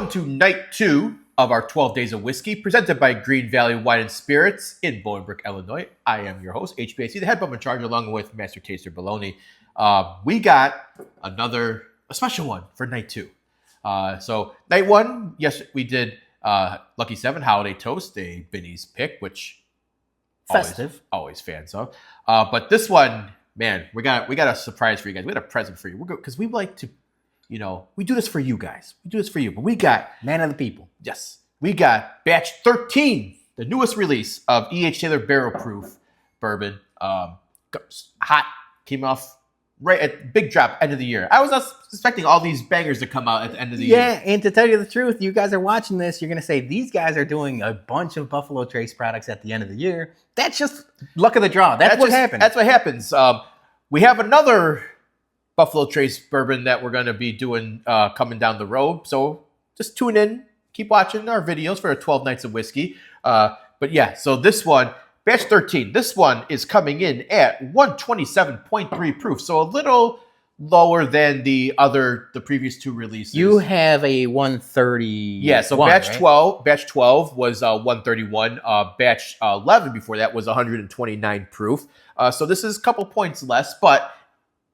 Welcome to night 2 of our 12 Days of Whiskey, presented by Greene Valley Wine Spirits in Bolingbrook, Illinois. I am your host, HBAC, the head bum in charge, along with Master Taster Baloney. We got a special one for night 2. So night 1, yes, we did Lucky 7 Holiday Toast, a Binny's pick, which festive, always fans of. But this one, man, we got a surprise for you guys. We got a present for you. Because we like to, we do this for you guys. We do this for you. But we got man of the people. Yes, we got batch 13, the newest release of E.H. Taylor Barrel Proof Bourbon. Hot, came off right at big drop end of the year. I was not expecting all these bangers to come out at the end of the year. Yeah, and to tell you the truth, you guys are watching this, you're going to say, these guys are doing a bunch of Buffalo Trace products at the end of the year. That's just luck of the draw. That's what happens. That's what happens. We have another Buffalo Trace bourbon that we're going to be doing coming down the road. So just tune in, keep watching our videos for 12 Nights of Whiskey. But yeah, so this one, batch 13, this one is coming in at 127.3 proof. So a little lower than the previous 2 releases. You have a 130. Yeah, so batch 12 was 131. Batch 11 before that was 129 proof. So this is a couple points less, but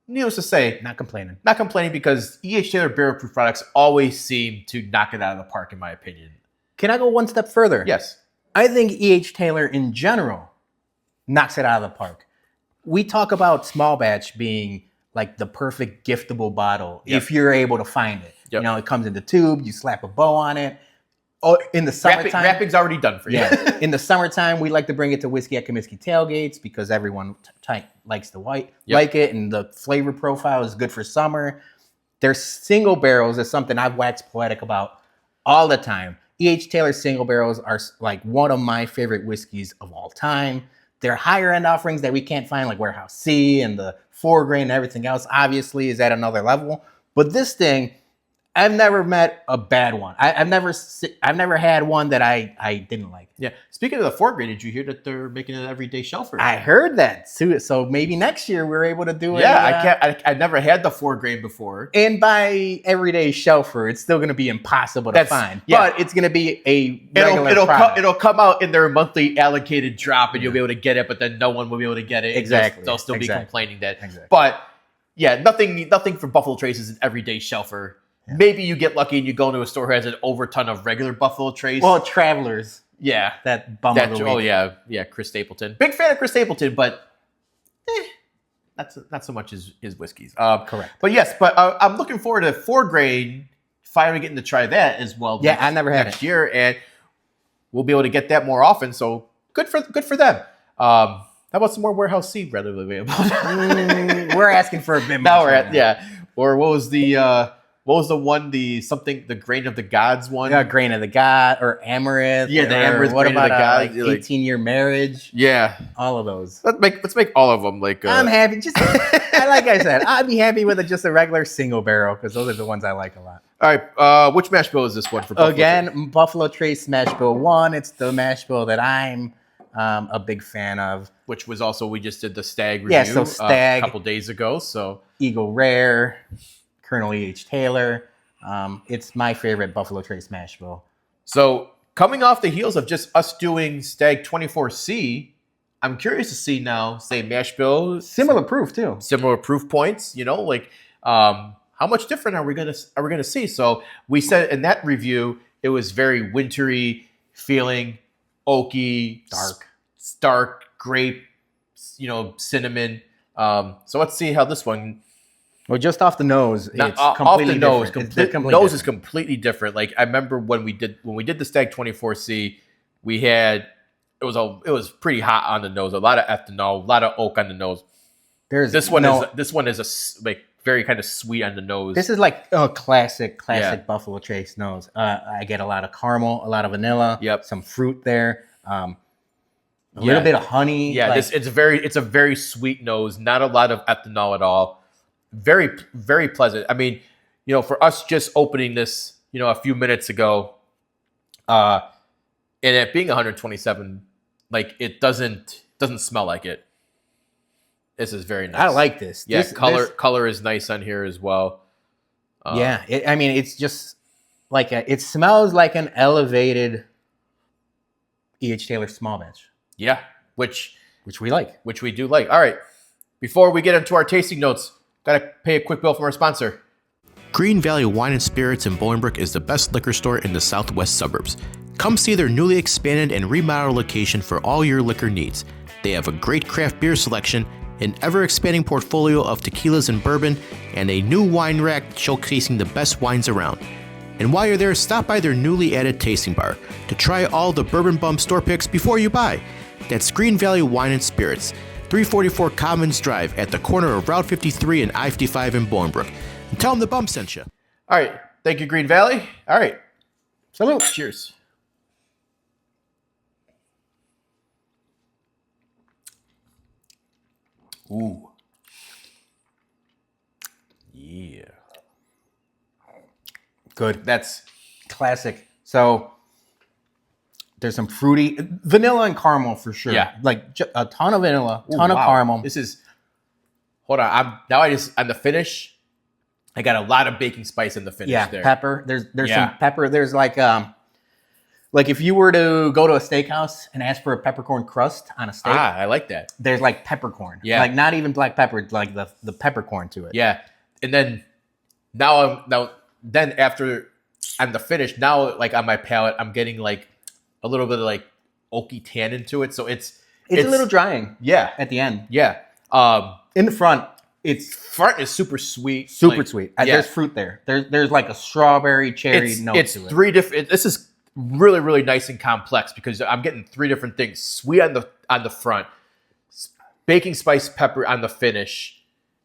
needless to say, not complaining. Not complaining, because E.H. Taylor Barrel Proof products always seem to knock it out of the park, in my opinion. Can I go one step further? Yes. I think E.H. Taylor in general knocks it out of the park. We talk about small batch being like the perfect giftable bottle, if you're able to find it. Yep. It comes in the tube, you slap a bow on it. Oh, in the summertime, wrapping's already done for you. Yeah. In the summertime, we like to bring it to Whiskey at Comiskey tailgates because everyone likes the like it, and the flavor profile is good for summer. Their single barrels is something I've waxed poetic about all the time. E.H. Taylor single barrels are like one of my favorite whiskeys of all time. Their higher end offerings that we can't find, like Warehouse C and the 4 grain and everything else, obviously is at another level. But this thing, I've never met a bad one. I've never had one that I didn't like. Yeah. Speaking of the 4 grain, did you hear that they're making an everyday shelfer? I heard that too. So maybe next year we're able to do it. Yeah, I never had the 4 grain before. And by everyday shelfer, it's still going to be impossible to find. Yeah. But it's going to be a regular product. It'll come out in their monthly allocated drop, and you'll be able to get it, but then no one will be able to get it. Exactly. They'll still be complaining that. Exactly. But yeah, nothing from Buffalo Trace is an everyday shelfer. Yeah. Maybe you get lucky and you go into a store who has an overton of regular Buffalo Trace. Well, Travelers. Yeah. That bum of the week. Oh, yeah. Chris Stapleton. Big fan of Chris Stapleton, but not so much his whiskeys. Correct. But yes, I'm looking forward to 4 grain, finally getting to try that as well. Yeah, I never had next year, and we'll be able to get that more often. So good for them. How about some more Warehouse C readily available? We're asking for a bit more. Now we're at, yeah. Or what was the one, the Grain of the Gods one? Yeah, Grain of the God, or Amaranth. Yeah, the Amaranth. What Grain about of the God? 18-year marriage? Yeah. All of those. Let's make all of them like... I'm happy. Like I said, I'd be happy with just a regular single barrel, because those are the ones I like a lot. All right. Which mash bill is this one for Buffalo Trace? Buffalo Trace Mash Bill 1. It's the mash bill that I'm a big fan of. Which was also, we just did the Stag review a couple days ago. So Eagle Rare, Colonel E.H. Taylor. It's my favorite Buffalo Trace mash bill. So coming off the heels of just us doing Stag 24C, I'm curious to see now, say, mash bill. Similar proof too. Similar proof points, how much different are we gonna see? So we said in that review, it was very wintry feeling, oaky, dark grape, cinnamon. So let's see how this one. Well, just off the nose, it's completely different. Nose is completely different. Like I remember when we did the Stag 24C, it was pretty hot on the nose. A lot of ethanol, a lot of oak on the nose. This one is very kind of sweet on the nose. This is like a classic Buffalo Trace nose. I get a lot of caramel, a lot of vanilla. Yep. Some fruit there. A little bit of honey. Yeah, it's a very sweet nose. Not a lot of ethanol at all. Very, very pleasant. I mean, for us just opening this, a few minutes ago, and it being 127, like it doesn't smell like it. This is very nice. I like this. Yeah, color is nice on here as well. It's just it smells like an elevated E.H. Taylor small batch, Yeah, which we like. we do like. All right, before we get into our tasting notes, gotta pay a quick bill from our sponsor. Greene Valley Wine and Spirits in Bolingbrook is the best liquor store in the southwest suburbs. Come see their newly expanded and remodeled location for all your liquor needs. They have a great craft beer selection, an ever-expanding portfolio of tequilas and bourbon, and a new wine rack showcasing the best wines around. And while you're there, stop by their newly added tasting bar to try all the Bourbon Bum store picks before you buy. That's Greene Valley Wine and Spirits, 344 Commons Drive at the corner of Route 53 and I-55 in Bolingbrook. And tell them the Bum sent you. All right. Thank you, Greene Valley. All right. Salute. Cheers. Ooh. Yeah. Good. That's Classic. So there's some fruity vanilla and caramel for sure. Yeah. Like a ton of vanilla, Ooh, ton of wow. caramel. This is. Hold on. On the finish, I got a lot of baking spice in the finish there. Pepper. There's Yeah. some pepper. There's like if you were to go to a steakhouse and ask for a peppercorn crust on a steak, I like that. there's like peppercorn. Yeah. Like not even black pepper, like the peppercorn to it. Yeah. And then then after on the finish, now like on my palate, I'm getting like a little bit of like oaky tannin to it. So it's It's a little drying. Yeah. At the end. Yeah. In the front, it's Front is super sweet. super Like, sweet. yeah. There's fruit there. There's like a strawberry cherry note It's to it. three different. This is really, really nice and complex because I'm getting three different things: sweet on the front, baking spice pepper on the finish,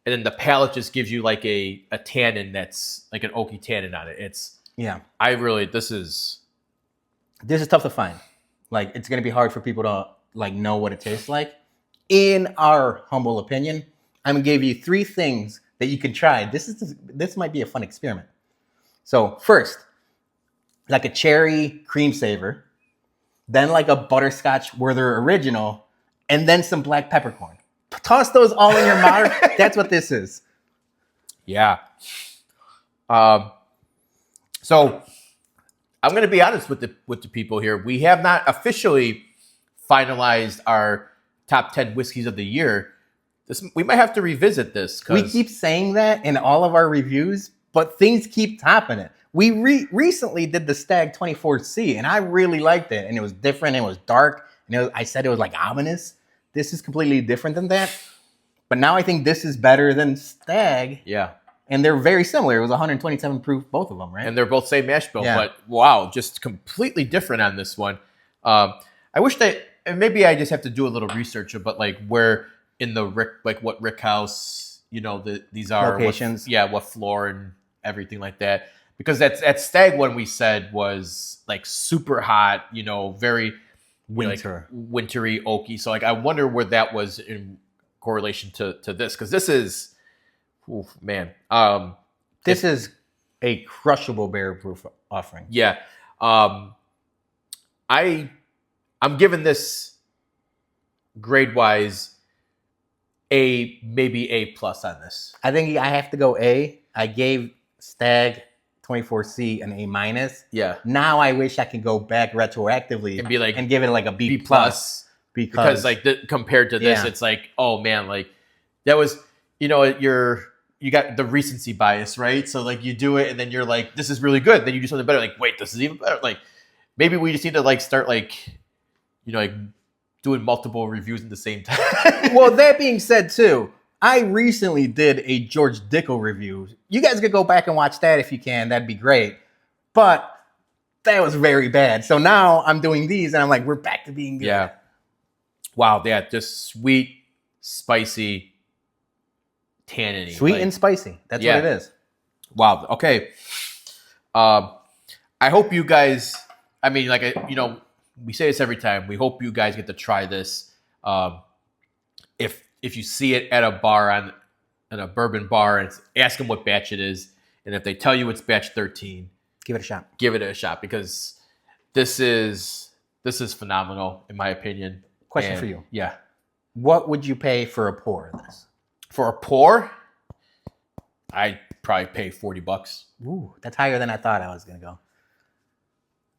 and then the palate just gives you like a tannin that's like an oaky tannin on it. This is tough to find. Like it's gonna be hard for people to like know what it tastes like. In our humble opinion, I'm gonna give you 3 things that you can try. This might be a fun experiment. So first, like a cherry cream savor, then like a butterscotch Werther original, and then some black peppercorn. Toss those all in your mouth. That's what this is. Yeah. So I'm going to be honest with the people here. We have not officially finalized our top 10 whiskeys of the year. We might have to revisit this. We keep saying that in all of our reviews, but things keep topping it. We recently did the Stag 24C, and I really liked it. And it was different. It was dark. And I said it was like ominous. This is completely different than that. But now I think this is better than Stag. Yeah. And they're very similar. It was 127 proof, both of them, right? And they're both same mash bill, Yeah. but wow, just completely different on this one. I wish and maybe I just have to do a little research, but like where in the what Rick House, these are Locations. what floor and everything like that. Because that Stag one we said was like super hot, very Winter. like, wintry, oaky. So like I wonder where that was in correlation to this, because this is, man. This is a crushable barrel proof offering. Yeah. I'm giving this grade wise maybe A plus on this. I think I have to go A. I gave Stag 24C an A minus. Yeah. Now I wish I could go back retroactively And be like and give it like a B B plus. Because like compared to this, Yeah. it's like, oh man, like that was, you got the recency bias, right? So like you do it and then you're like, this is really good. Then you do something better. Like, wait, this is even better. Like maybe we just need to like start like, like doing multiple reviews at the same time. Well, that being said too, I recently did a George Dickel review. You guys could go back and watch that if you can. That'd be great. But that was very bad. So now I'm doing these and I'm like, we're back to being good. Yeah. Wow. Yeah. Just sweet, spicy, tannin-y. Sweet like, and spicy. That's Yeah. what it is. Wow. Okay. I hope you guys, we say this every time. We hope you guys get to try this. If you see it at a bar in a bourbon bar, and ask them what batch it is, and if they tell you it's batch 13, Give it a shot. give it a shot, because this is phenomenal in my opinion. Question And, for you. Yeah. What would you pay for a pour of this? For a pour, I'd probably pay $40. Ooh, that's higher than I thought I was going to go.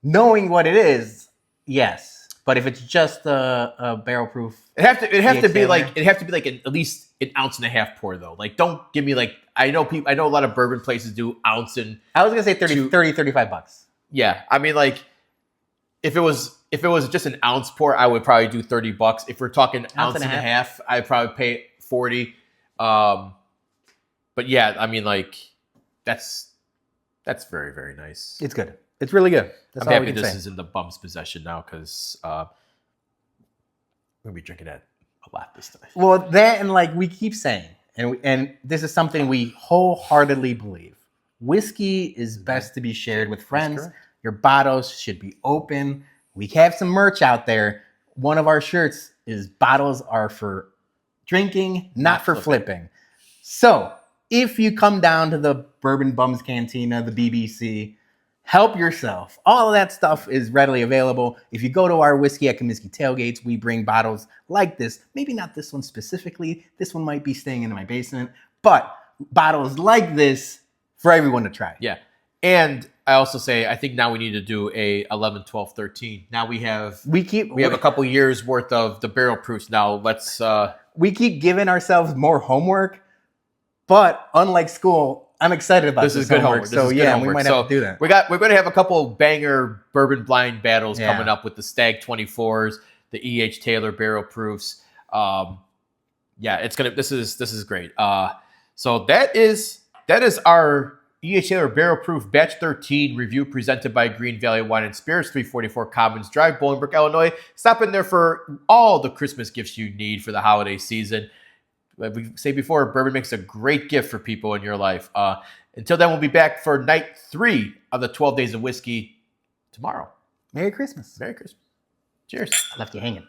Knowing what it is, yes. But if it's just a barrel proof, it'd have to be Taylor. like at least an ounce and a half pour though. Like, don't give me like, I know a lot of bourbon places do ounce and I was gonna say 35 bucks. yeah. I mean, like, if it was just an ounce pour, I would probably do $30. If we're talking ounce and a half, I'd probably pay 40. But yeah, I mean, like, that's very, very nice. It's good. It's really good. That's I'm all happy we can this say. is in the bum's possession now because I'm gonna be drinking that a lot this time. Well, that and like we keep saying, and this is something we wholeheartedly believe. Whiskey is best to be shared with friends. Your bottles should be open. We have some merch out there. One of our shirts is bottles are for drinking, not for flipping. So if you come down to the Bourbon Bums Cantina, the BBC, help yourself. All of that stuff is readily available. If you go to our Whiskey at Comiskey tailgates, we bring bottles like this. Maybe not this one specifically. This one might be staying in my basement. But bottles like this for everyone to try. Yeah. And I also say, I think now we need to do a 11, 12, 13. Now we have a couple years worth of the barrel proofs. Now let's we keep giving ourselves more homework, but unlike school, I'm excited about this. This is good homework. So yeah, we might have to do that. We're going to have a couple banger bourbon blind battles coming up with the Stag 24s, the E.H. Taylor barrel proofs. This is great. So that is our E.H. Taylor Barrel Proof Batch 13 review presented by Greene Valley Wine and Spirits, 344 Commons Drive, Bolingbrook, Illinois. Stop in there for all the Christmas gifts you need for the holiday season. Like we say before, bourbon makes a great gift for people in your life. Until then, we'll be back for night 3 of the 12 Days of Whiskey tomorrow. Merry Christmas. Merry Christmas. Cheers. I left you hanging.